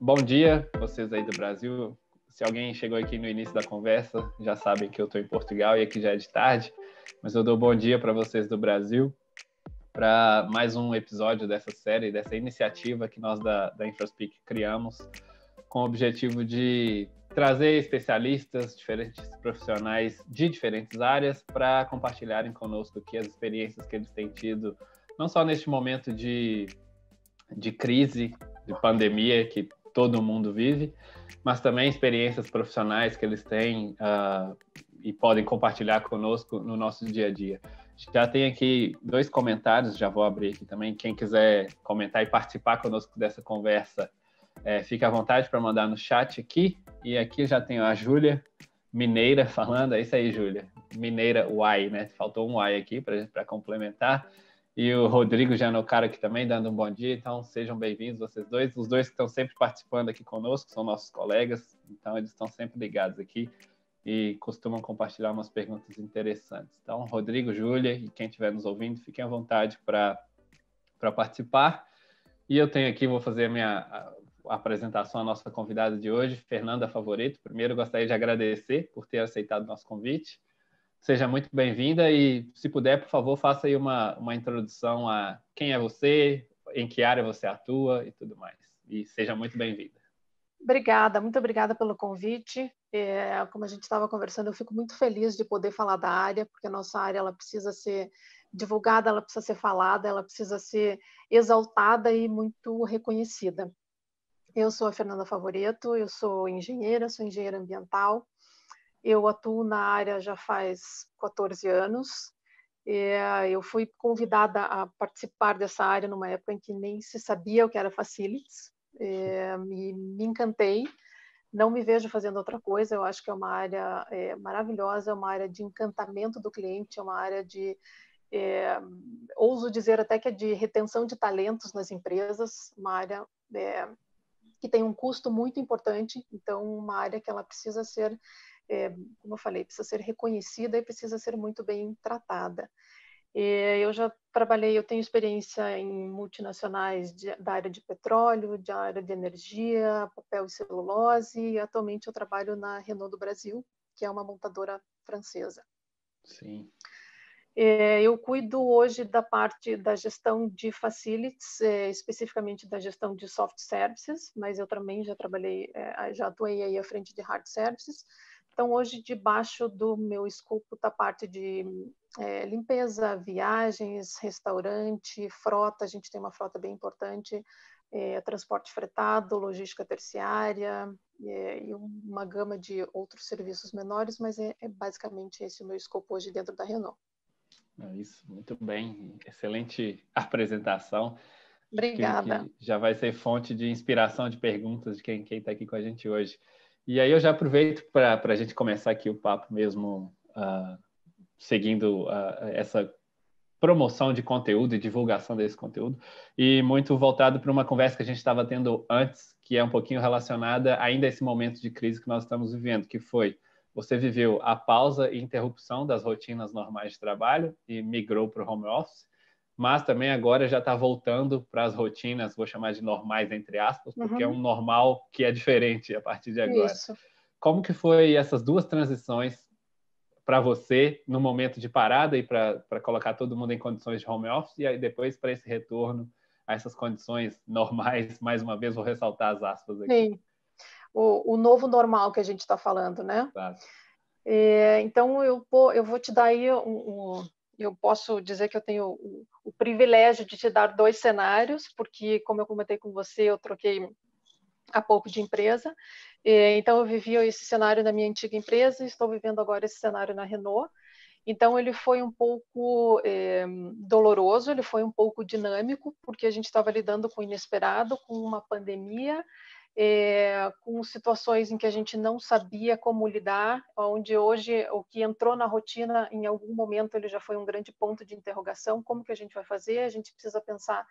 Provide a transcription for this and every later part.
Bom dia, vocês aí do Brasil. Se alguém chegou aqui no início da conversa, já sabem que eu estou em Portugal e aqui já é de tarde, mas eu dou bom dia para vocês do Brasil, para mais um episódio dessa série, dessa iniciativa que nós da InfraSpeak criamos, com o objetivo de trazer especialistas, diferentes profissionais de diferentes áreas para compartilharem conosco aqui as experiências que eles têm tido, não só neste momento de crise, de pandemia que todo mundo vive, mas também experiências profissionais que eles têm e podem compartilhar conosco no nosso dia a dia. Já tem aqui 2 comentários, já vou abrir aqui também. Quem quiser comentar e participar conosco dessa conversa, fique à vontade para mandar no chat aqui. E aqui já tenho a Júlia Mineira falando. É isso aí, Júlia. Mineira Y, né? Faltou um Y aqui para complementar. E o Rodrigo Janocaro aqui também, dando um bom dia. Então, sejam bem-vindos vocês dois. Os dois que estão sempre participando aqui conosco são nossos colegas. Então, eles estão sempre ligados aqui e costumam compartilhar umas perguntas interessantes. Então, Rodrigo, Júlia e quem estiver nos ouvindo, fiquem à vontade para participar. E eu tenho aqui, vou fazer a apresentação à nossa convidada de hoje, Fernanda Favorito. Primeiro, gostaria de agradecer por ter aceitado o nosso convite. Seja muito bem-vinda e, se puder, por favor, faça aí uma introdução a quem é você, em que área você atua e tudo mais. E seja muito bem-vinda. Obrigada, muito obrigada pelo convite. Como a gente estava conversando, eu fico muito feliz de poder falar da área, porque a nossa área ela precisa ser divulgada, ela precisa ser falada, ela precisa ser exaltada e muito reconhecida. Eu sou a Fernanda Favoreto, eu sou engenheira ambiental. Eu atuo na área já faz 14 anos. Eu fui convidada a participar dessa área numa época em que nem se sabia o que era facilities. Me encantei. Não me vejo fazendo outra coisa. Eu acho que é uma área maravilhosa, é uma área de encantamento do cliente, é uma área de, ouso dizer até que é de retenção de talentos nas empresas, uma área que tem um custo muito importante. Então, uma área que ela precisa ser, como eu falei, precisa ser reconhecida e precisa ser muito bem tratada. Eu já trabalhei, eu tenho experiência em multinacionais da área de petróleo, da área de energia, papel e celulose, e atualmente eu trabalho na Renault do Brasil, que é uma montadora francesa. Sim. Eu cuido hoje da parte da gestão de facilities, especificamente da gestão de soft services, mas eu também já trabalhei, já atuei aí à frente de hard services. Então, hoje, debaixo do meu escopo está a parte de limpeza, viagens, restaurante, frota. A gente tem uma frota bem importante, transporte fretado, logística terciária e uma gama de outros serviços menores, mas é basicamente esse o meu escopo hoje dentro da Renault. É isso, muito bem. Excelente apresentação. Obrigada. Que já vai ser fonte de inspiração de perguntas de quem está aqui com a gente hoje. E aí eu já aproveito para a gente começar aqui o papo mesmo, seguindo essa promoção de conteúdo e divulgação desse conteúdo, e muito voltado para uma conversa que a gente estava tendo antes, que é um pouquinho relacionada ainda a esse momento de crise que nós estamos vivendo, que foi, você viveu a pausa e interrupção das rotinas normais de trabalho e migrou para o home office, mas também agora já está voltando para as rotinas, vou chamar de normais, entre aspas, porque é um normal que é diferente a partir de agora. Isso. Como que foi essas 2 transições para você no momento de parada e para colocar todo mundo em condições de home office e aí depois para esse retorno a essas condições normais, mais uma vez vou ressaltar as aspas aqui. Sim, o novo normal que a gente está falando, né? Claro. Então, eu vou te dar aí eu posso dizer que eu tenho o privilégio de te dar 2 cenários, porque, como eu comentei com você, eu troquei há pouco de empresa. Então, eu vivia esse cenário na minha antiga empresa e estou vivendo agora esse cenário na Renault. Então, ele foi um pouco doloroso, ele foi um pouco dinâmico, porque a gente estava lidando com o inesperado, com uma pandemia, com situações em que a gente não sabia como lidar, onde hoje o que entrou na rotina, em algum momento ele já foi um grande ponto de interrogação, como que a gente vai fazer? A gente precisa pensar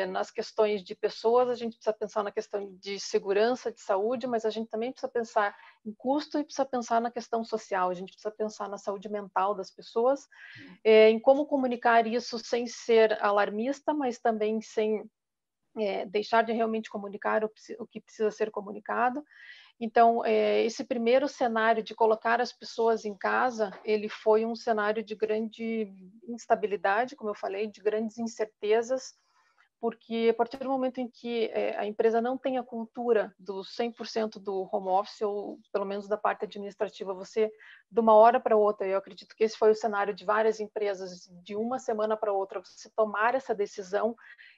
nas questões de pessoas, a gente precisa pensar na questão de segurança, de saúde, mas a gente também precisa pensar em custo e precisa pensar na questão social, a gente precisa pensar na saúde mental das pessoas, em como comunicar isso sem ser alarmista, mas também sem deixar de realmente comunicar o que precisa ser comunicado. Então, esse primeiro cenário de colocar as pessoas em casa, ele foi um cenário de grande instabilidade, como eu falei, de grandes incertezas, porque a partir do momento em que a empresa não tem a cultura do 100% do home office, ou pelo menos da parte administrativa, você, de uma hora para outra, eu acredito que esse foi o cenário de várias empresas, de uma semana para outra, você tomar essa decisão,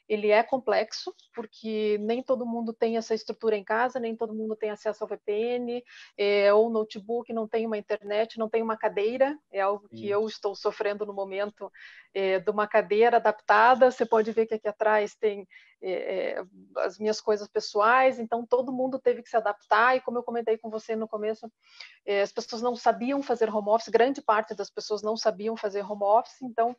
ele é complexo, porque nem todo mundo tem essa estrutura em casa, nem todo mundo tem acesso ao VPN, ou notebook, não tem uma internet, não tem uma cadeira, é algo que eu estou sofrendo no momento, de uma cadeira adaptada. Você pode ver que aqui atrás tem as minhas coisas pessoais, então todo mundo teve que se adaptar, e como eu comentei com você no começo, as pessoas não sabiam fazer home office, grande parte das pessoas não sabiam fazer home office, então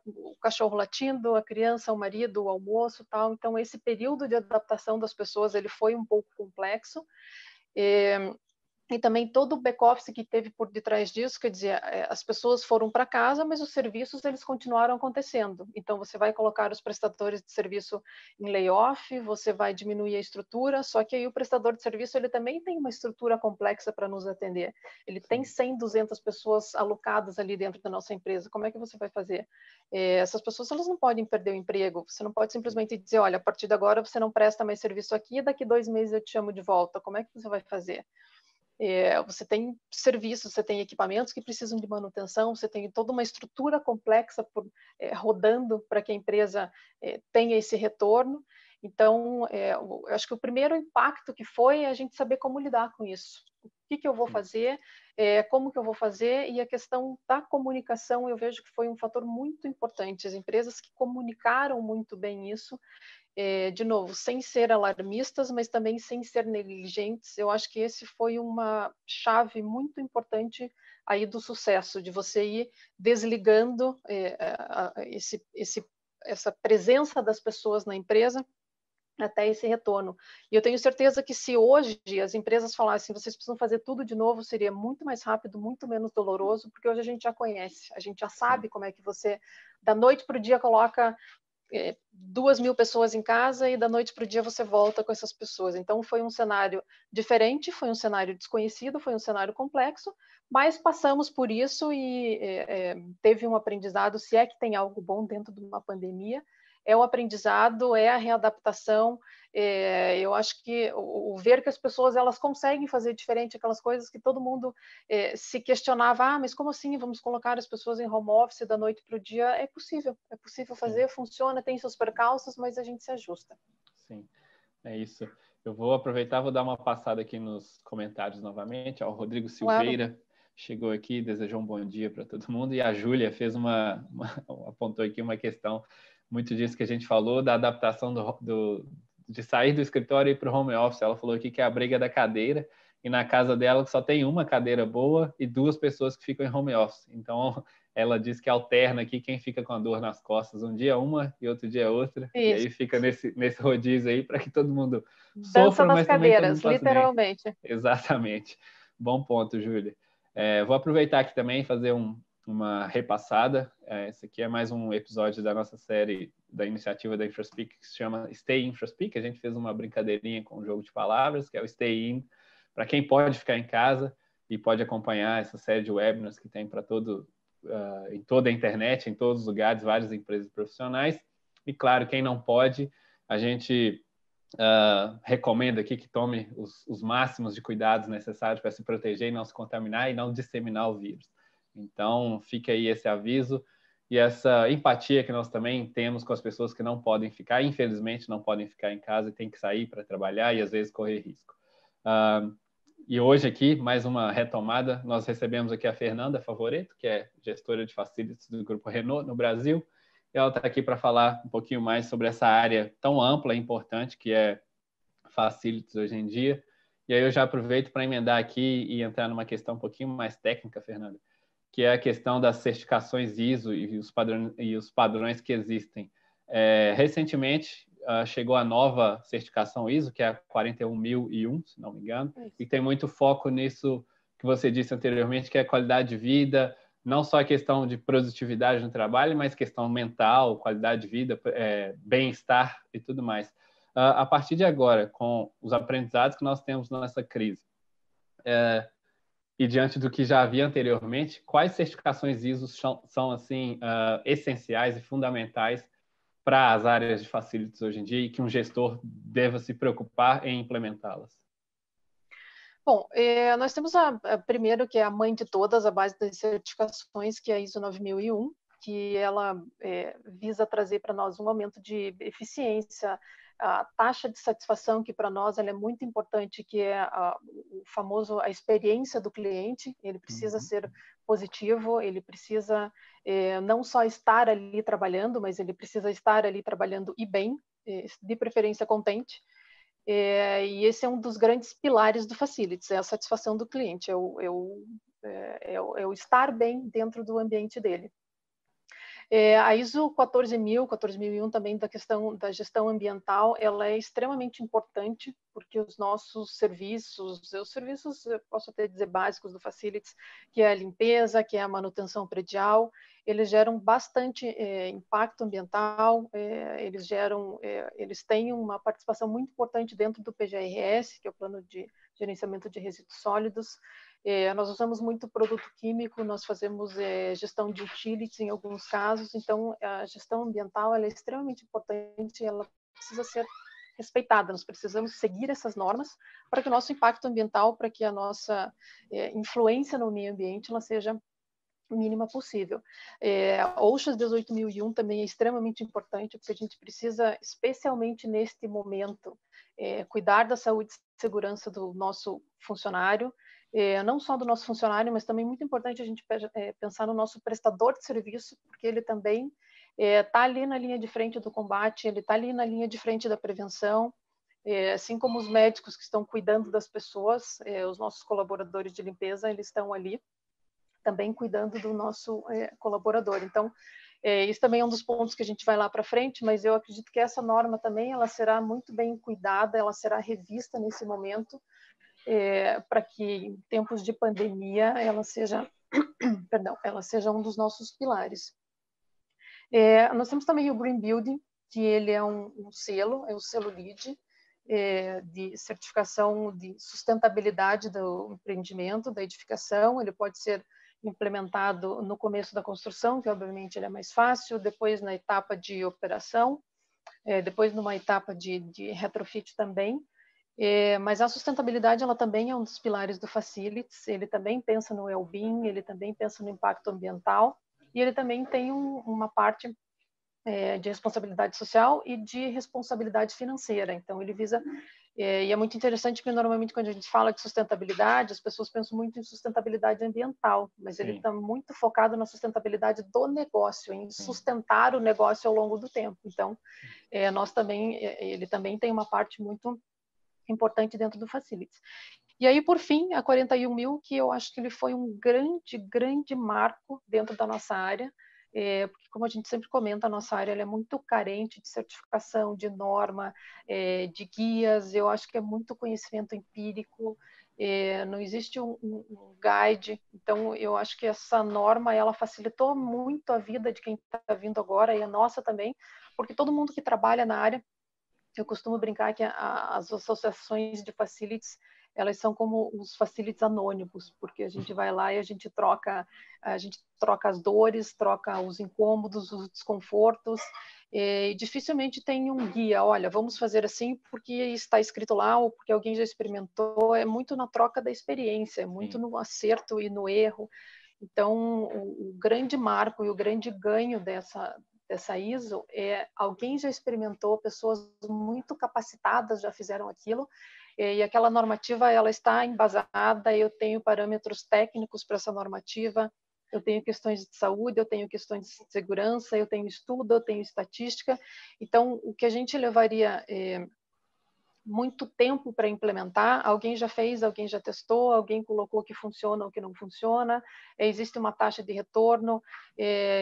o cachorro latindo, a criança, o marido, o almoço, tal. Então esse período de adaptação das pessoas, ele foi um pouco complexo. E também todo o back-office que teve por detrás disso, quer dizer, as pessoas foram para casa, mas os serviços eles continuaram acontecendo. Então, você vai colocar os prestadores de serviço em layoff, você vai diminuir a estrutura, só que aí o prestador de serviço ele também tem uma estrutura complexa para nos atender. Ele tem 100, 200 pessoas alocadas ali dentro da nossa empresa. Como é que você vai fazer? Essas pessoas elas não podem perder o emprego, você não pode simplesmente dizer, olha, a partir de agora você não presta mais serviço aqui, daqui 2 meses eu te chamo de volta. Como é que você vai fazer? Você tem serviços, você tem equipamentos que precisam de manutenção, você tem toda uma estrutura complexa rodando para que a empresa tenha esse retorno. Então, eu acho que o primeiro impacto que foi é a gente saber como lidar com isso. O que eu vou fazer, como que eu vou fazer, e a questão da comunicação eu vejo que foi um fator muito importante. As empresas que comunicaram muito bem isso, de novo, sem ser alarmistas, mas também sem ser negligentes. Eu acho que esse foi uma chave muito importante aí do sucesso, de você ir desligando essa presença das pessoas na empresa até esse retorno. E eu tenho certeza que se hoje as empresas falassem, vocês precisam fazer tudo de novo, seria muito mais rápido, muito menos doloroso, porque hoje a gente já conhece, a gente já sabe como é que você, da noite para o dia, coloca 2.000 pessoas em casa e da noite para o dia você volta com essas pessoas. Então foi um cenário diferente, foi um cenário desconhecido, foi um cenário complexo, mas passamos por isso e teve um aprendizado. Se é que tem algo bom dentro de uma pandemia, é o aprendizado, é a readaptação. Eu acho que o ver que as pessoas elas conseguem fazer diferente, aquelas coisas que todo mundo se questionava, mas como assim vamos colocar as pessoas em home office da noite para o dia? É possível fazer, funciona, tem seus percalços, mas a gente se ajusta. Sim, é isso. Eu vou aproveitar, vou dar uma passada aqui nos comentários novamente. O Rodrigo Silveira chegou aqui, desejou um bom dia para todo mundo, e a Júlia fez apontou aqui uma questão muito disso que a gente falou, da adaptação de sair do escritório e ir para o home office. Ela falou aqui que é a briga da cadeira, e na casa dela só tem uma cadeira boa e 2 pessoas que ficam em home office. Então, ela diz que alterna aqui quem fica com a dor nas costas. Um dia uma e outro dia outra. Isso. E aí fica nesse rodízio aí para que todo mundo sofra, mas também todo mundo faça literalmente. Bem. Exatamente. Bom ponto, Júlia. Vou aproveitar aqui também e fazer uma repassada. Esse aqui é mais um episódio da nossa série da iniciativa da InfraSpeak, que se chama Stay InfraSpeak. A gente fez uma brincadeirinha com um jogo de palavras, que é o Stay In, para quem pode ficar em casa e pode acompanhar essa série de webinars que tem para em toda a internet, em todos os lugares, várias empresas profissionais. E, claro, quem não pode, a gente recomenda aqui que tome os máximos de cuidados necessários para se proteger e não se contaminar e não disseminar o vírus. Então, fica aí esse aviso e essa empatia que nós também temos com as pessoas que não podem ficar, infelizmente não podem ficar em casa e têm que sair para trabalhar e às vezes correr risco. E hoje aqui, mais uma retomada, nós recebemos aqui a Fernanda Favoreto, que é gestora de facilities do Grupo Renault no Brasil, e ela está aqui para falar um pouquinho mais sobre essa área tão ampla e importante que é facilities hoje em dia. E aí eu já aproveito para emendar aqui e entrar numa questão um pouquinho mais técnica, Fernanda, que é a questão das certificações ISO e os padrões que existem. Recentemente, chegou a nova certificação ISO, que é a 41001, se não me engano, e tem muito foco nisso que você disse anteriormente, que é a qualidade de vida, não só a questão de produtividade no trabalho, mas questão mental, qualidade de vida, bem-estar e tudo mais. A partir de agora, com os aprendizados que nós temos nessa crise, e diante do que já havia anteriormente, quais certificações ISO são assim, essenciais e fundamentais para as áreas de facilities hoje em dia e que um gestor deva se preocupar em implementá-las? Bom, nós temos primeiro, que é a mãe de todas, a base das certificações, que é a ISO 9001, que ela visa trazer para nós um aumento de eficiência, a taxa de satisfação, que para nós ela é muito importante, que é o famoso a experiência do cliente. Ele precisa ser positivo, ele precisa não só estar ali trabalhando, mas ele precisa estar ali trabalhando e bem, de preferência contente. E esse é um dos grandes pilares do Facilities, é a satisfação do cliente, é o estar bem dentro do ambiente dele. A ISO 14000, 14001 também da questão da gestão ambiental, ela é extremamente importante, porque os nossos serviços, eu posso até dizer básicos do Facilities, que é a limpeza, que é a manutenção predial, eles geram bastante impacto ambiental, eles têm uma participação muito importante dentro do PGRS, que é o Plano de Gerenciamento de Resíduos Sólidos. Nós usamos muito produto químico, nós fazemos gestão de utilities em alguns casos, então a gestão ambiental ela é extremamente importante, ela precisa ser respeitada, nós precisamos seguir essas normas para que o nosso impacto ambiental, para que a nossa influência no meio ambiente ela seja mínima possível. A OSHA 18001 também é extremamente importante, porque a gente precisa, especialmente neste momento, cuidar da saúde e segurança do nosso funcionário, não só do nosso funcionário, mas também muito importante a gente pensar no nosso prestador de serviço, porque ele também está ali na linha de frente do combate, ele está ali na linha de frente da prevenção, assim como os médicos que estão cuidando das pessoas, os nossos colaboradores de limpeza, eles estão ali também cuidando do nosso colaborador. Então, isso também é um dos pontos que a gente vai lá para frente, mas eu acredito que essa norma também ela será muito bem cuidada, ela será revista nesse momento, para que em tempos de pandemia ela seja, perdão, ela seja um dos nossos pilares. Nós temos também o Green Building, que ele é um selo, é o selo LEED, de certificação de sustentabilidade do empreendimento, da edificação. Ele pode ser implementado no começo da construção, que obviamente ele é mais fácil, depois na etapa de operação, depois numa etapa de retrofit também. Mas a sustentabilidade ela também é um dos pilares do Facilities, ele também pensa no well-being, ele também pensa no impacto ambiental, e ele também tem uma parte de responsabilidade social e de responsabilidade financeira. Então, ele visa... e é muito interessante que, normalmente, quando a gente fala de sustentabilidade, as pessoas pensam muito em sustentabilidade ambiental, mas ele está muito focado na sustentabilidade do negócio, em sustentar o negócio ao longo do tempo. Então, ele também tem uma parte muito importante dentro do Facilities. E aí, por fim, a 41000, que eu acho que ele foi um grande, grande marco dentro da nossa área, porque, como a gente sempre comenta, a nossa área ela é muito carente de certificação, de norma, de guias, eu acho que é muito conhecimento empírico, não existe um guide, então eu acho que essa norma ela facilitou muito a vida de quem está vindo agora, e a nossa também, porque todo mundo que trabalha na área, eu costumo brincar que as associações de facilities, elas são como os facilities anônimos, porque a gente vai lá e a gente troca as dores, troca os incômodos, os desconfortos, e dificilmente tem um guia, olha, vamos fazer assim porque está escrito lá ou porque alguém já experimentou, é muito na troca da experiência, é muito no acerto e no erro. Então, o grande marco e o grande ganho dessa ISO alguém já experimentou, pessoas muito capacitadas já fizeram aquilo, e aquela normativa ela está embasada, eu tenho parâmetros técnicos para essa normativa, eu tenho questões de saúde, eu tenho questões de segurança, eu tenho estudo, eu tenho estatística. Então, o que a gente levaria muito tempo para implementar, alguém já fez, alguém já testou, alguém colocou que funciona ou que não funciona, existe uma taxa de retorno,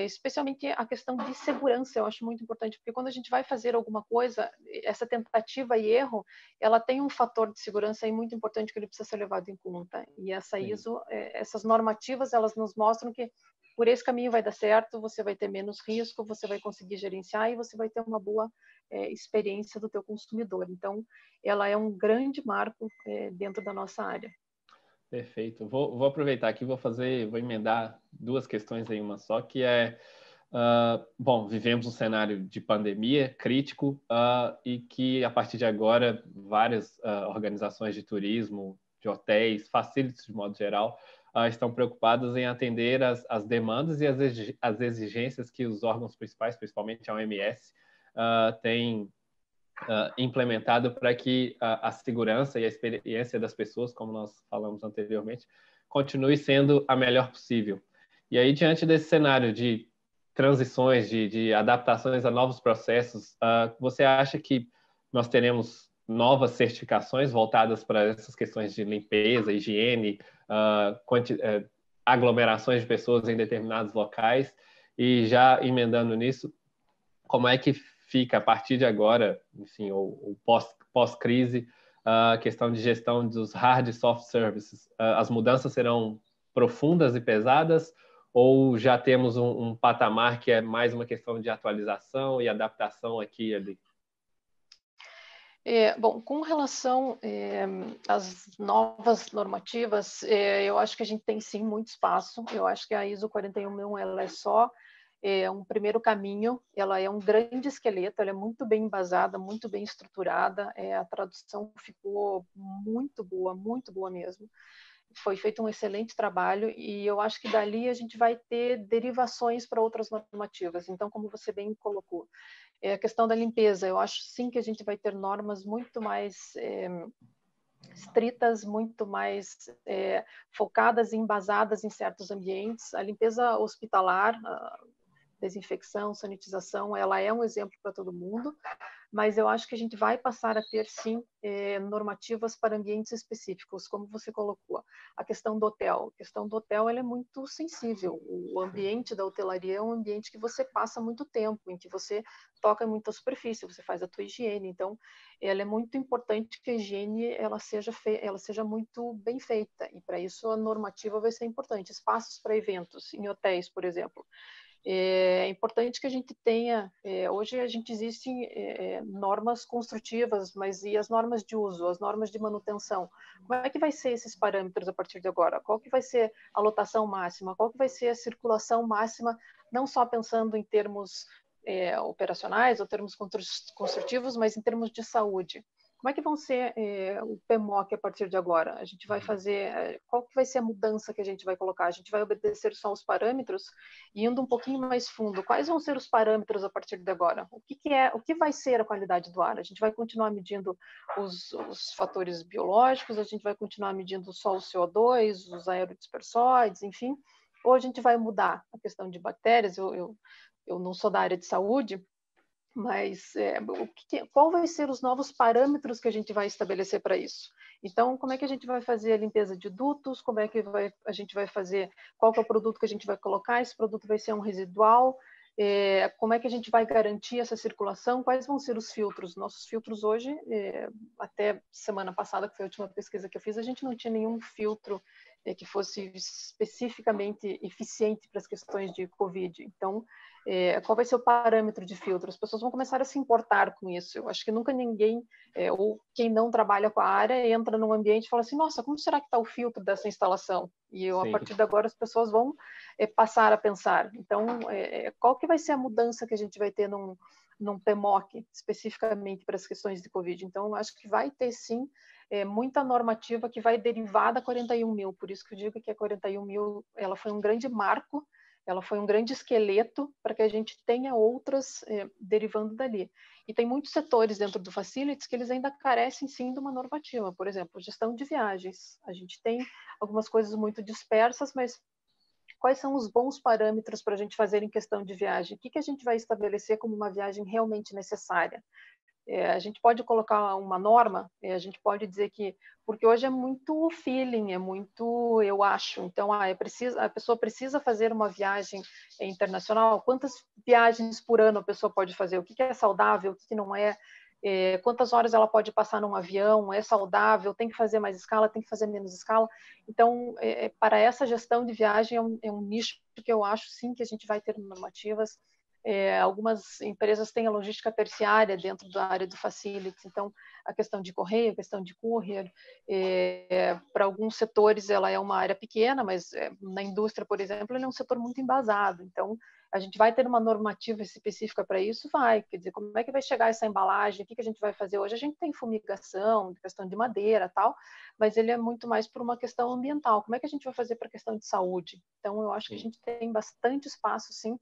especialmente a questão de segurança, eu acho muito importante, porque quando a gente vai fazer alguma coisa, essa tentativa e erro, ela tem um fator de segurança aí muito importante que ele precisa ser levado em conta, e essa ISO, essas normativas, elas nos mostram que por esse caminho vai dar certo, você vai ter menos risco, você vai conseguir gerenciar e você vai ter uma boa experiência do teu consumidor. Então, ela é um grande marco dentro da nossa área. Perfeito. Vou aproveitar aqui, vou emendar duas questões em uma só, que é, bom, vivemos um cenário de pandemia crítico e que, a partir de agora, várias organizações de turismo, de hotéis, facilities de modo geral, estão preocupadas em atender as demandas e as exigências que os órgãos principais, principalmente a OMS, têm implementado para que a segurança e a experiência das pessoas, como nós falamos anteriormente, continue sendo a melhor possível. E aí, diante desse cenário de transições, de adaptações a novos processos, você acha que nós teremos novas certificações voltadas para essas questões de limpeza, higiene, aglomerações de pessoas em determinados locais? E já emendando nisso, como é que fica a partir de agora, enfim, ou pós-crise, a questão de gestão dos hard e soft services? As mudanças serão profundas e pesadas ou já temos um patamar que é mais uma questão de atualização e adaptação aqui e ali? Bom, com relação às novas normativas, eu acho que a gente tem sim muito espaço. Eu acho que a ISO 41001 ela é só um primeiro caminho, ela é um grande esqueleto, ela é muito bem embasada, muito bem estruturada, a tradução ficou muito boa mesmo. Foi feito um excelente trabalho e eu acho que dali a gente vai ter derivações para outras normativas. Então, como você bem colocou, a questão da limpeza, eu acho sim que a gente vai ter normas muito mais estritas, muito mais focadas e embasadas em certos ambientes. A limpeza hospitalar, desinfecção, sanitização, ela é um exemplo para todo mundo, mas eu acho que a gente vai passar a ter, sim, normativas para ambientes específicos, como você colocou. A questão do hotel. A questão do hotel ela é muito sensível. O ambiente da hotelaria é um ambiente que você passa muito tempo, em que você toca em muita superfície, você faz a tua higiene. Então, ela é muito importante que a higiene ela seja muito bem feita, e para isso a normativa vai ser importante. Espaços para eventos, em hotéis, por exemplo. É importante que a gente tenha, hoje a gente existem normas construtivas, mas e as normas de uso, as normas de manutenção? Como é que vai ser esses parâmetros a partir de agora? Qual que vai ser a lotação máxima? Qual que vai ser a circulação máxima? Não só pensando em termos operacionais ou termos construtivos, mas em termos de saúde. Como é que vão ser o PMOC a partir de agora? A gente vai fazer, qual que vai ser a mudança que a gente vai colocar? A gente vai obedecer só os parâmetros? E indo um pouquinho mais fundo, quais vão ser os parâmetros a partir de agora? O que vai ser a qualidade do ar? A gente vai continuar medindo os fatores biológicos, a gente vai continuar medindo só o CO2, os aerodispersóides, enfim, ou a gente vai mudar a questão de bactérias? Eu não sou da área de saúde, mas qual vai ser os novos parâmetros que a gente vai estabelecer para isso? Então, como é que a gente vai fazer a limpeza de dutos? Como é que a gente vai fazer? Qual que é o produto que a gente vai colocar? Esse produto vai ser um residual? Como é que a gente vai garantir essa circulação? Quais vão ser os filtros? Nossos filtros hoje, até semana passada, que foi a última pesquisa que eu fiz, a gente não tinha nenhum filtro que fosse especificamente eficiente para as questões de Covid. Então, qual vai ser o parâmetro de filtro? As pessoas vão começar a se importar com isso. Eu acho que nunca ninguém, ou quem não trabalha com a área, entra num ambiente e fala assim, nossa, como será que está o filtro dessa instalação? E a partir de agora as pessoas vão passar a pensar. Então, qual que vai ser a mudança que a gente vai ter num PMOC, especificamente para as questões de Covid? Então, acho que vai ter, sim, muita normativa que vai derivar da 41000. Por isso que eu digo que a 41000 ela foi um grande marco, ela foi um grande esqueleto para que a gente tenha outras derivando dali. E tem muitos setores dentro do Facilities que eles ainda carecem, sim, de uma normativa. Por exemplo, gestão de viagens. A gente tem algumas coisas muito dispersas, mas quais são os bons parâmetros para a gente fazer em questão de viagem? O que a gente vai estabelecer como uma viagem realmente necessária? A gente pode colocar uma norma, a gente pode dizer que, porque hoje é muito feeling, é muito eu acho, então a pessoa precisa fazer uma viagem internacional, quantas viagens por ano a pessoa pode fazer, o que é saudável, o que não é, quantas horas ela pode passar num avião, é saudável, tem que fazer mais escala, tem que fazer menos escala. Então, para essa gestão de viagem é um nicho que eu acho sim que a gente vai ter normativas. Algumas empresas têm a logística terciária dentro da área do facilities, então a questão de correio, a questão de courier, para alguns setores ela é uma área pequena, mas na indústria, por exemplo, ele é um setor muito embasado, então a gente vai ter uma normativa específica para isso? Vai, quer dizer, como é que vai chegar essa embalagem, o que a gente vai fazer hoje? A gente tem fumigação, questão de madeira tal, mas ele é muito mais por uma questão ambiental, como é que a gente vai fazer para a questão de saúde? Então eu acho que a gente tem bastante espaço, sim,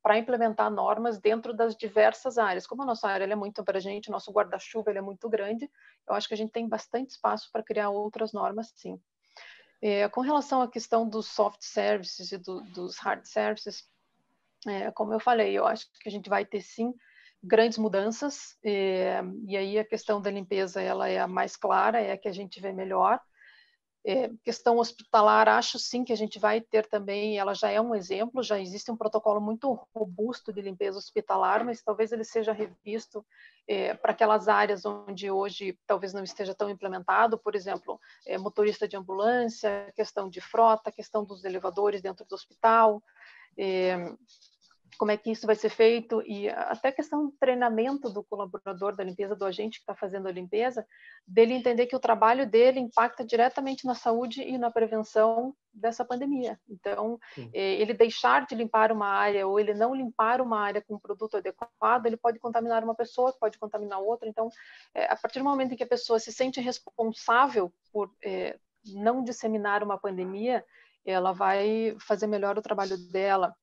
para implementar normas dentro das diversas áreas. Como a nossa área é muito abrangente, o nosso guarda-chuva é muito grande, eu acho que a gente tem bastante espaço para criar outras normas, sim. Com relação à questão dos soft services e dos hard services, como eu falei, eu acho que a gente vai ter, sim, grandes mudanças, e aí a questão da limpeza ela é a mais clara, é a que a gente vê melhor. Questão hospitalar, acho sim que a gente vai ter também, ela já é um exemplo, já existe um protocolo muito robusto de limpeza hospitalar, mas talvez ele seja revisto para aquelas áreas onde hoje talvez não esteja tão implementado, por exemplo, motorista de ambulância, questão de frota, questão dos elevadores dentro do hospital, como é que isso vai ser feito, e até a questão do treinamento do colaborador da limpeza, do agente que está fazendo a limpeza, dele entender que o trabalho dele impacta diretamente na saúde e na prevenção dessa pandemia. Então, ele deixar de limpar uma área ou ele não limpar uma área com um produto adequado, ele pode contaminar uma pessoa, pode contaminar outra. Então, a partir do momento em que a pessoa se sente responsável por não disseminar uma pandemia, ela vai fazer melhor o trabalho dela.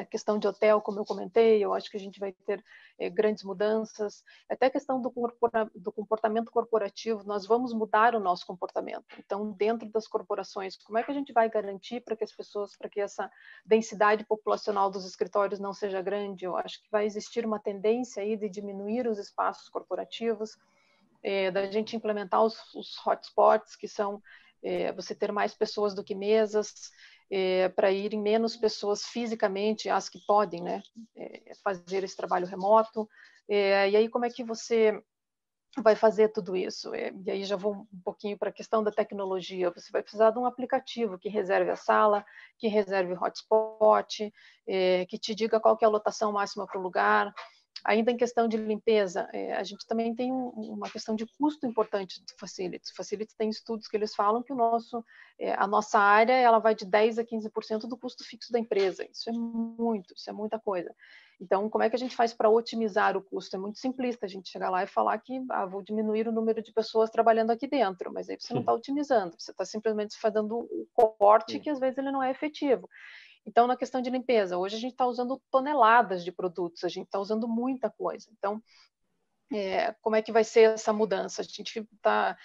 A questão de hotel, como eu comentei, eu acho que a gente vai ter grandes mudanças. Até a questão do comportamento corporativo, nós vamos mudar o nosso comportamento. Então, dentro das corporações, como é que a gente vai garantir para que as pessoas, para que essa densidade populacional dos escritórios não seja grande? Eu acho que vai existir uma tendência aí de diminuir os espaços corporativos, da gente implementar os hotspots, que são você ter mais pessoas do que mesas, para irem menos pessoas fisicamente, as que podem, né, fazer esse trabalho remoto. E aí como é que você vai fazer tudo isso? E aí já vou um pouquinho para a questão da tecnologia. Você vai precisar de um aplicativo que reserve a sala, que reserve o hotspot, que te diga qual que é a lotação máxima para o lugar. Ainda em questão de limpeza, a gente também tem uma questão de custo importante do facilities. O facilities tem estudos que eles falam que a nossa área ela vai de 10% a 15% do custo fixo da empresa. Isso é muita coisa. Então, como é que a gente faz para otimizar o custo? É muito simplista a gente chegar lá e falar que vou diminuir o número de pessoas trabalhando aqui dentro, mas aí você não está otimizando, você está simplesmente fazendo o corte que às vezes ele não é efetivo. Então, na questão de limpeza, hoje a gente está usando toneladas de produtos, a gente está usando muita coisa. Então, como é que vai ser essa mudança? A gente está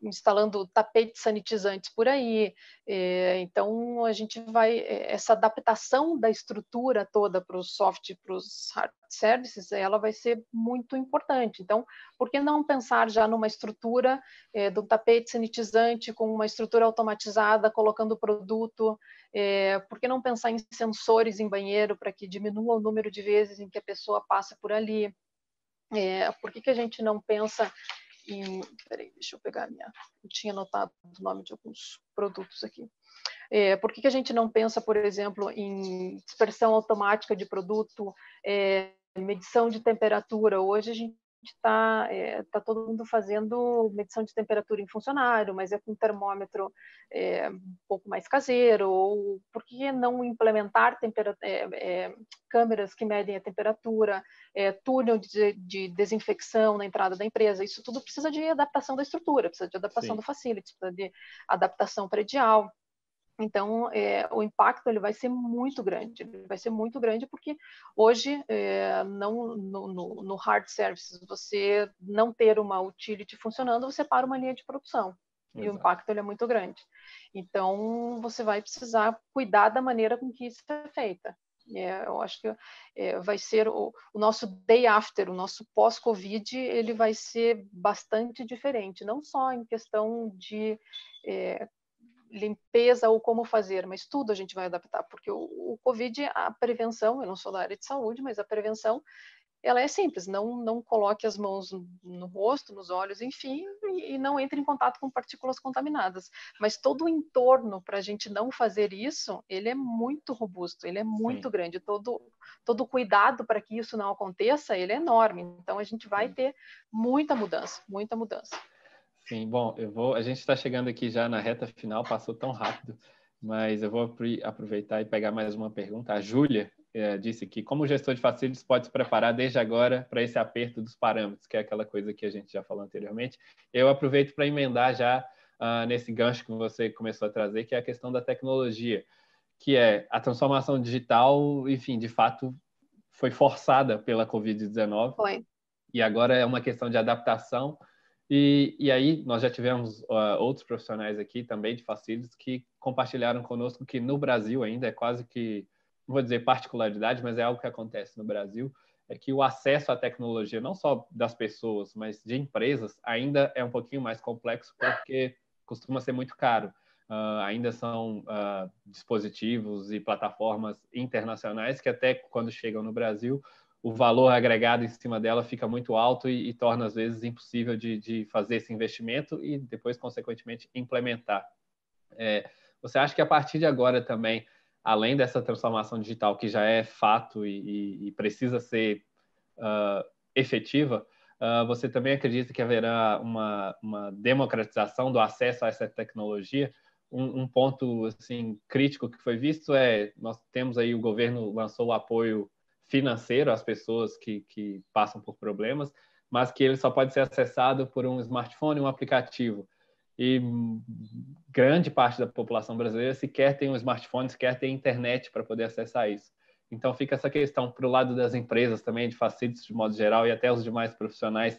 instalando tapetes sanitizantes por aí, então a gente vai, essa adaptação da estrutura toda para os soft e para os hard services, ela vai ser muito importante. Então, por que não pensar já numa estrutura do tapete sanitizante com uma estrutura automatizada, colocando o produto? Por que não pensar em sensores em banheiro para que diminua o número de vezes em que a pessoa passa por ali? Por que a gente não pensa em... Peraí, deixa eu pegar eu tinha anotado o nome de alguns produtos aqui. Por que a gente não pensa, por exemplo, em dispersão automática de produto, medição de temperatura? Hoje a gente tá todo mundo fazendo medição de temperatura em funcionário, mas é com termômetro um pouco mais caseiro. Ou por que não implementar câmeras que medem a temperatura, túnel de desinfecção na entrada da empresa? Isso tudo precisa de adaptação da estrutura, precisa de adaptação do facility, precisa de adaptação predial. Então, o impacto ele vai ser muito grande. Ele vai ser muito grande porque hoje, não, no hard services, você não ter uma utility funcionando, você para uma linha de produção. Exato. E o impacto ele é muito grande. Então, você vai precisar cuidar da maneira com que isso é feita. Eu acho que vai ser o nosso day after, o nosso pós-Covid, ele vai ser bastante diferente, não só em questão de limpeza ou como fazer, mas tudo a gente vai adaptar, porque o Covid, a prevenção, eu não sou da área de saúde, mas a prevenção ela é simples, não coloque as mãos no rosto, nos olhos, enfim, e não entre em contato com partículas contaminadas. Mas todo o entorno para a gente não fazer isso, ele é muito robusto, ele é muito Sim. grande. Todo o cuidado para que isso não aconteça, ele é enorme. Então a gente vai ter muita mudança, muita mudança. Sim, bom, a gente está chegando aqui já na reta final, passou tão rápido, mas eu vou aproveitar e pegar mais uma pergunta. A Júlia disse que como gestor de facilities pode se preparar desde agora para esse aperto dos parâmetros, que é aquela coisa que a gente já falou anteriormente. Eu aproveito para emendar já nesse gancho que você começou a trazer, que é a questão da tecnologia, que é a transformação digital, enfim, de fato foi forçada pela Covid-19 Foi. e agora é uma questão de adaptação. E aí nós já tivemos outros profissionais aqui também de facilities que compartilharam conosco que no Brasil ainda é quase que, não vou dizer particularidade, mas é algo que acontece no Brasil, é que o acesso à tecnologia, não só das pessoas, mas de empresas, ainda é um pouquinho mais complexo porque costuma ser muito caro. Ainda são dispositivos e plataformas internacionais que até quando chegam no Brasil o valor agregado em cima dela fica muito alto e torna, às vezes, impossível de fazer esse investimento e depois, consequentemente, implementar. Você acha que a partir de agora também, além dessa transformação digital que já é fato e precisa ser efetiva, você também acredita que haverá uma democratização do acesso a essa tecnologia? Um ponto assim crítico que foi visto nós temos aí o governo lançou o apoio financeiro às pessoas que passam por problemas, mas que ele só pode ser acessado por um smartphone, um aplicativo. E grande parte da população brasileira sequer tem um smartphone, sequer tem internet para poder acessar isso. Então fica essa questão para o lado das empresas também, de facilities de modo geral, e até os demais profissionais,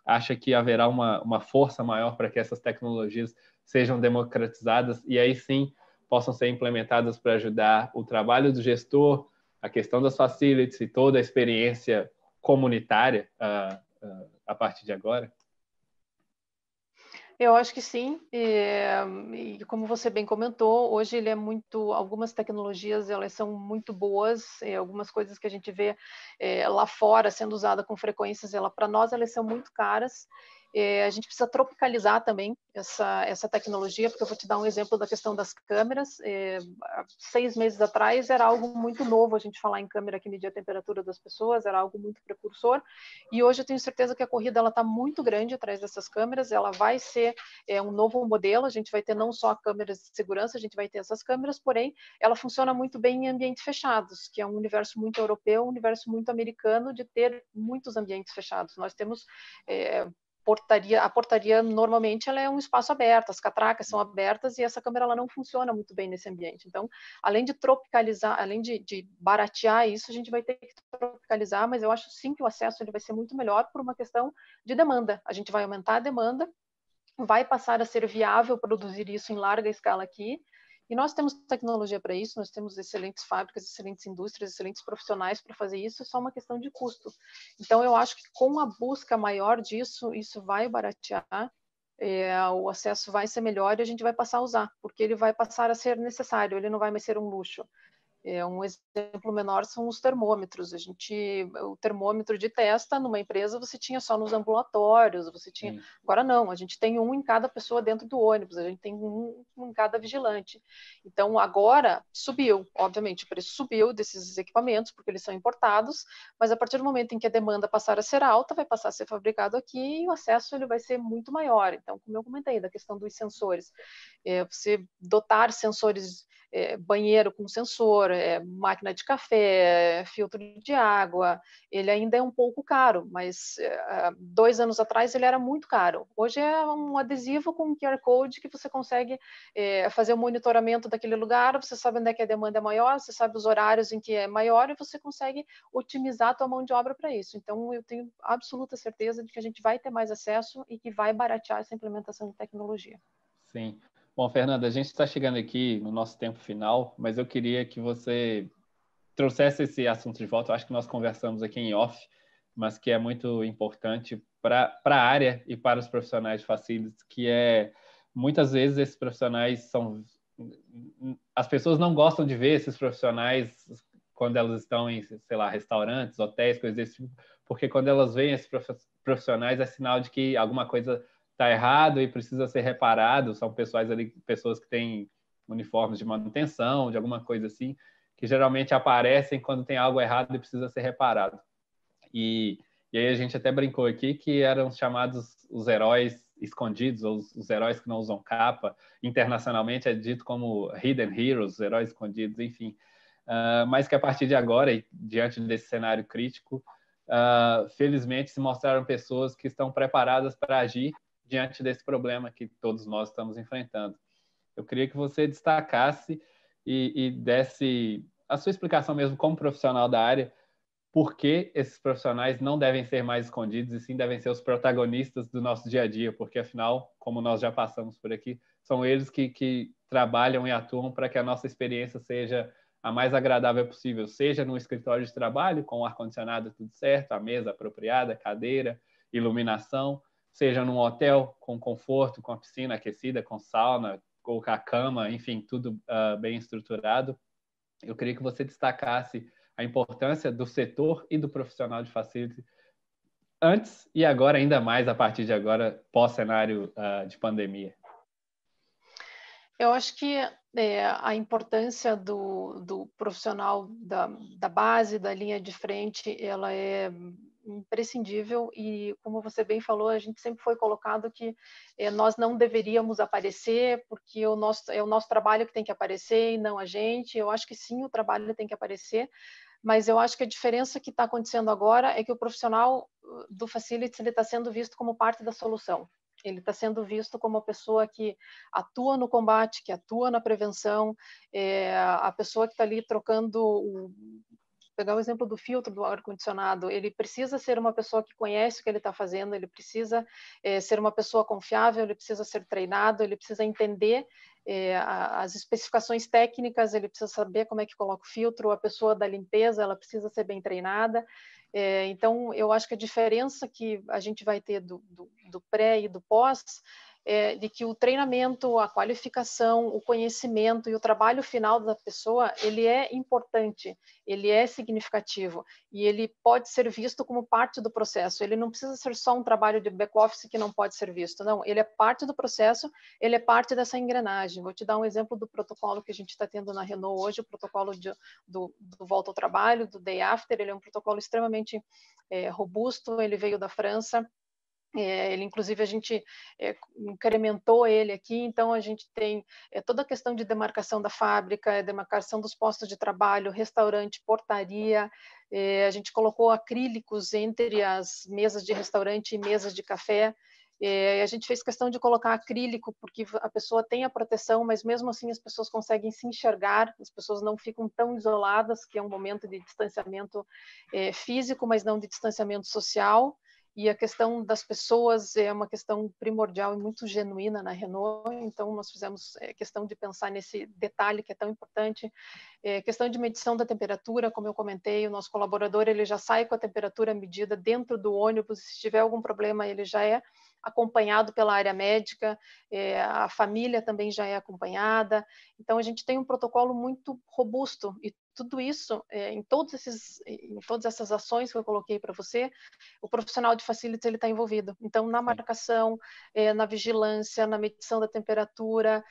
acha que haverá uma força maior para que essas tecnologias sejam democratizadas e aí sim possam ser implementadas para ajudar o trabalho do gestor, a questão das facilities e toda a experiência comunitária a partir de agora? Eu acho que sim, e como você bem comentou, hoje ele é muito, algumas tecnologias elas são muito boas, algumas coisas que a gente vê lá fora sendo usada com frequências, para nós elas são muito caras. A gente precisa tropicalizar também essa tecnologia, porque eu vou te dar um exemplo da questão das câmeras. 6 meses atrás era algo muito novo a gente falar em câmera que media a temperatura das pessoas, era algo muito precursor, e hoje eu tenho certeza que a corrida está muito grande atrás dessas câmeras, ela vai ser um novo modelo, a gente vai ter não só câmeras de segurança, a gente vai ter essas câmeras, porém ela funciona muito bem em ambientes fechados, que é um universo muito europeu, um universo muito americano de ter muitos ambientes fechados. Nós temos a portaria normalmente ela é um espaço aberto, as catracas são abertas e essa câmera ela não funciona muito bem nesse ambiente. Então, além de tropicalizar, além de baratear isso, a gente vai ter que tropicalizar, mas eu acho sim que o acesso ele vai ser muito melhor por uma questão de demanda. A gente vai aumentar a demanda, vai passar a ser viável produzir isso em larga escala aqui, e nós temos tecnologia para isso, nós temos excelentes fábricas, excelentes indústrias, excelentes profissionais para fazer isso, é só uma questão de custo. Então, eu acho que com a busca maior disso, isso vai baratear, o acesso vai ser melhor e a gente vai passar a usar, porque ele vai passar a ser necessário, ele não vai mais ser um luxo. Um exemplo menor são os termômetros. O termômetro de testa numa empresa você tinha só nos ambulatórios, agora não, a gente tem um em cada pessoa dentro do ônibus, a gente tem um em cada vigilante. Então agora subiu, obviamente, o preço subiu desses equipamentos porque eles são importados, mas a partir do momento em que a demanda passar a ser alta, vai passar a ser fabricado aqui e o acesso ele vai ser muito maior. Então, como eu comentei, da questão dos sensores, você dotar sensores, banheiro com sensor, máquina de café, filtro de água, ele ainda é um pouco caro, mas 2 anos atrás ele era muito caro. Hoje é um adesivo com um QR Code que você consegue fazer o monitoramento daquele lugar, você sabe onde é que a demanda é maior, você sabe os horários em que é maior e você consegue otimizar a tua mão de obra para isso. Então, eu tenho absoluta certeza de que a gente vai ter mais acesso e que vai baratear essa implementação de tecnologia. Sim. Bom, Fernanda, a gente está chegando aqui no nosso tempo final, mas eu queria que você trouxesse esse assunto de volta. Eu acho que nós conversamos aqui em off, mas que é muito importante para a área e para os profissionais de facilities, que muitas vezes esses profissionais as pessoas não gostam de ver esses profissionais quando elas estão em, sei lá, restaurantes, hotéis, coisas desse tipo, porque quando elas veem esses profissionais é sinal de que alguma coisa está errado e precisa ser reparado. São pessoas que têm uniformes de manutenção, de alguma coisa assim, que geralmente aparecem quando tem algo errado e precisa ser reparado. E aí a gente até brincou aqui que eram chamados os heróis escondidos, ou os heróis que não usam capa. Internacionalmente é dito como hidden heroes, heróis escondidos, enfim. Mas que a partir de agora, e diante desse cenário crítico, felizmente se mostraram pessoas que estão preparadas para agir diante desse problema que todos nós estamos enfrentando. Eu queria que você destacasse e desse a sua explicação mesmo como profissional da área, por que esses profissionais não devem ser mais escondidos e sim devem ser os protagonistas do nosso dia a dia, porque afinal, como nós já passamos por aqui, são eles que trabalham e atuam para que a nossa experiência seja a mais agradável possível, seja no escritório de trabalho, com o ar-condicionado tudo certo, a mesa apropriada, cadeira, iluminação, seja num hotel com conforto, com a piscina aquecida, com sauna, ou com a cama, enfim, tudo bem estruturado. Eu queria que você destacasse a importância do setor e do profissional de facility antes e agora, ainda mais a partir de agora, pós-cenário de pandemia. Eu acho que a importância do profissional da base, da linha de frente, ela é imprescindível e, como você bem falou, a gente sempre foi colocado que nós não deveríamos aparecer porque é o nosso trabalho que tem que aparecer e não a gente. Eu acho que sim, o trabalho tem que aparecer, mas eu acho que a diferença que está acontecendo agora é que o profissional do Facilities está sendo visto como parte da solução. Ele está sendo visto como a pessoa que atua no combate, que atua na prevenção, a pessoa que está ali trocando pegar o exemplo do filtro do ar-condicionado, ele precisa ser uma pessoa que conhece o que ele está fazendo, ele precisa ser uma pessoa confiável, ele precisa ser treinado, ele precisa entender as especificações técnicas, ele precisa saber como é que coloca o filtro, a pessoa da limpeza, ela precisa ser bem treinada. Então, eu acho que a diferença que a gente vai ter do pré e do pós de que o treinamento, a qualificação, o conhecimento e o trabalho final da pessoa, ele é importante, ele é significativo e ele pode ser visto como parte do processo. Ele não precisa ser só um trabalho de back-office que não pode ser visto, não. Ele é parte do processo, ele é parte dessa engrenagem. Vou te dar um exemplo do protocolo que a gente está tendo na Renault hoje, o protocolo do Volta ao Trabalho, do Day After. Ele é um protocolo extremamente robusto, ele veio da França. Ele, inclusive, a gente incrementou ele aqui, então a gente tem toda a questão de demarcação da fábrica, demarcação dos postos de trabalho, restaurante, portaria, a gente colocou acrílicos entre as mesas de restaurante e mesas de café, a gente fez questão de colocar acrílico, porque a pessoa tem a proteção, mas mesmo assim as pessoas conseguem se enxergar, as pessoas não ficam tão isoladas, que é um momento de distanciamento físico, mas não de distanciamento social. E a questão das pessoas é uma questão primordial e muito genuína na Renault, então nós fizemos questão de pensar nesse detalhe que é tão importante. Questão de medição da temperatura, como eu comentei, o nosso colaborador ele já sai com a temperatura medida dentro do ônibus, se tiver algum problema ele já é acompanhado pela área médica, a família também já é acompanhada, então a gente tem um protocolo muito robusto e tudo isso, em todas essas ações que eu coloquei para você, o profissional de facilities ele está envolvido. Então, na marcação, na vigilância, na medição da temperatura,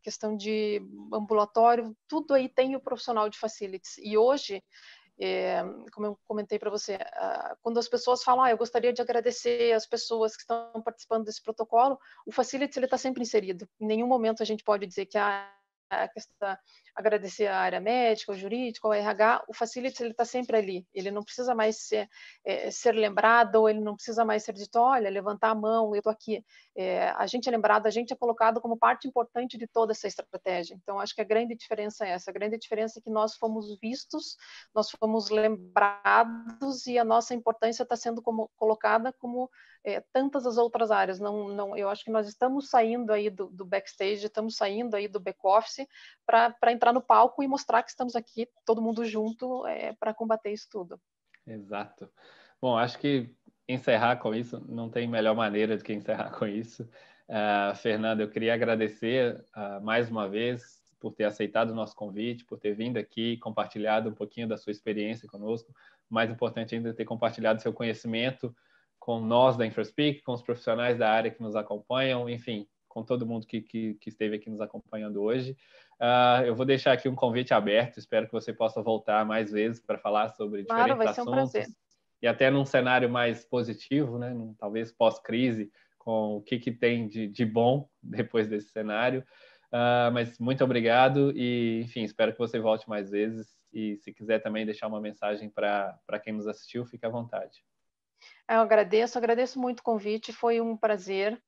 questão de ambulatório, tudo aí tem o profissional de facilities. E hoje, como eu comentei para você, quando as pessoas falam, eu gostaria de agradecer as pessoas que estão participando desse protocolo, o facilities ele está sempre inserido. Em nenhum momento a gente pode dizer que a questão, agradecer a área médica, o jurídico, o RH, o facilities ele está sempre ali, ele não precisa mais ser lembrado, ou ele não precisa mais ser dito, olha, levantar a mão, eu estou aqui. A gente é lembrado, a gente é colocado como parte importante de toda essa estratégia. Então, acho que a grande diferença é essa, a grande diferença é que nós fomos vistos, nós fomos lembrados e a nossa importância está sendo colocada como tantas as outras áreas. Eu acho que nós estamos saindo aí do backstage, estamos saindo aí do back-office para entrar no palco e mostrar que estamos aqui, todo mundo junto, para combater isso tudo. Exato. Bom, acho que encerrar com isso, não tem melhor maneira do que encerrar com isso. Fernanda, eu queria agradecer mais uma vez por ter aceitado o nosso convite, por ter vindo aqui, compartilhado um pouquinho da sua experiência conosco, mais importante ainda, ter compartilhado seu conhecimento com nós da InfraSpeak, com os profissionais da área que nos acompanham, enfim, com todo mundo que esteve aqui nos acompanhando hoje. Eu vou deixar aqui um convite aberto, espero que você possa voltar mais vezes para falar sobre Claro, diferentes vai ser um assuntos. prazer. E até num cenário mais positivo, né? Talvez pós-crise, com o que tem de bom depois desse cenário. Mas muito obrigado e, enfim, espero que você volte mais vezes. E se quiser também deixar uma mensagem para quem nos assistiu, fique à vontade. Eu agradeço muito o convite, foi um prazer.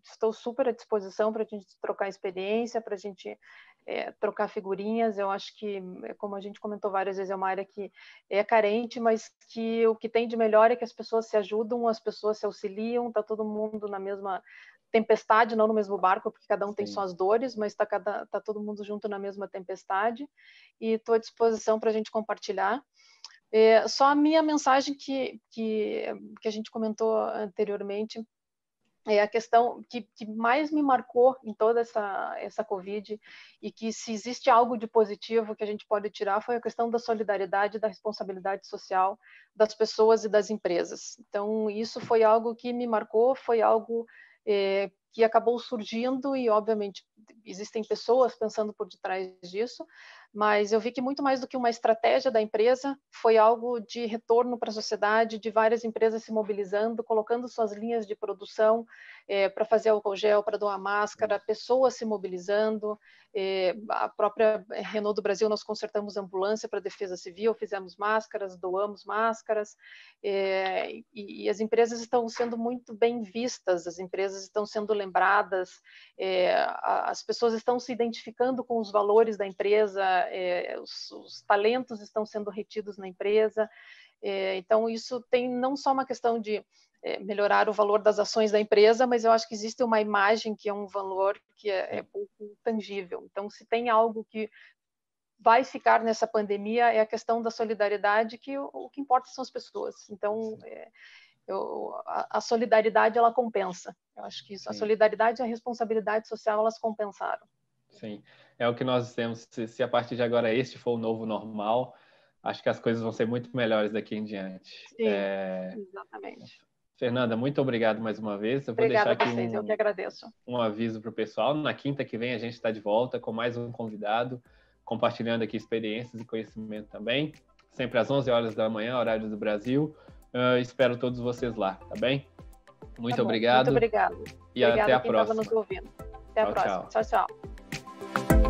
Estou super à disposição para a gente trocar experiência, para a gente trocar figurinhas. Eu acho que, como a gente comentou várias vezes, é uma área que é carente, mas que o que tem de melhor é que as pessoas se ajudam, as pessoas se auxiliam, está todo mundo na mesma tempestade, não no mesmo barco, porque cada um tem suas dores, mas tá todo mundo junto na mesma tempestade. E estou à disposição para a gente compartilhar. Só a minha mensagem que a gente comentou anteriormente é a questão que mais me marcou em toda essa Covid, e que se existe algo de positivo que a gente pode tirar, foi a questão da solidariedade, da responsabilidade social das pessoas e das empresas. Então, isso foi algo que me marcou, foi algo que acabou surgindo, e obviamente existem pessoas pensando por detrás disso, mas eu vi que muito mais do que uma estratégia da empresa, foi algo de retorno para a sociedade, de várias empresas se mobilizando, colocando suas linhas de produção para fazer álcool gel, para doar máscara, pessoas se mobilizando. A própria Renault do Brasil, nós consertamos ambulância para a Defesa Civil, fizemos máscaras, doamos máscaras, e as empresas estão sendo muito bem vistas, as empresas estão sendo lembradas, as pessoas estão se identificando com os valores da empresa, os talentos estão sendo retidos na empresa. Então, isso tem não só uma questão de melhorar o valor das ações da empresa, mas eu acho que existe uma imagem que é um valor que é pouco tangível. Então, se tem algo que vai ficar nessa pandemia, é a questão da solidariedade, que o que importa são as pessoas. Então, a solidariedade, ela compensa. Eu acho que isso, a solidariedade e a responsabilidade social, elas compensaram. Sim, é o que nós temos. Se a partir de agora este for o novo normal, acho que as coisas vão ser muito melhores daqui em diante. Sim, exatamente. Fernanda, muito obrigado mais uma vez. Eu vou Obrigada deixar a vocês, eu que agradeço. Um aviso para o pessoal. Na quinta que vem a gente está de volta com mais um convidado, compartilhando aqui experiências e conhecimento também. Sempre às 11 horas da manhã, horário do Brasil. Espero todos vocês lá, tá bem? Muito obrigado. Muito obrigado. E até a próxima. Estava nos ouvindo. Até a próxima. Tchau, tchau.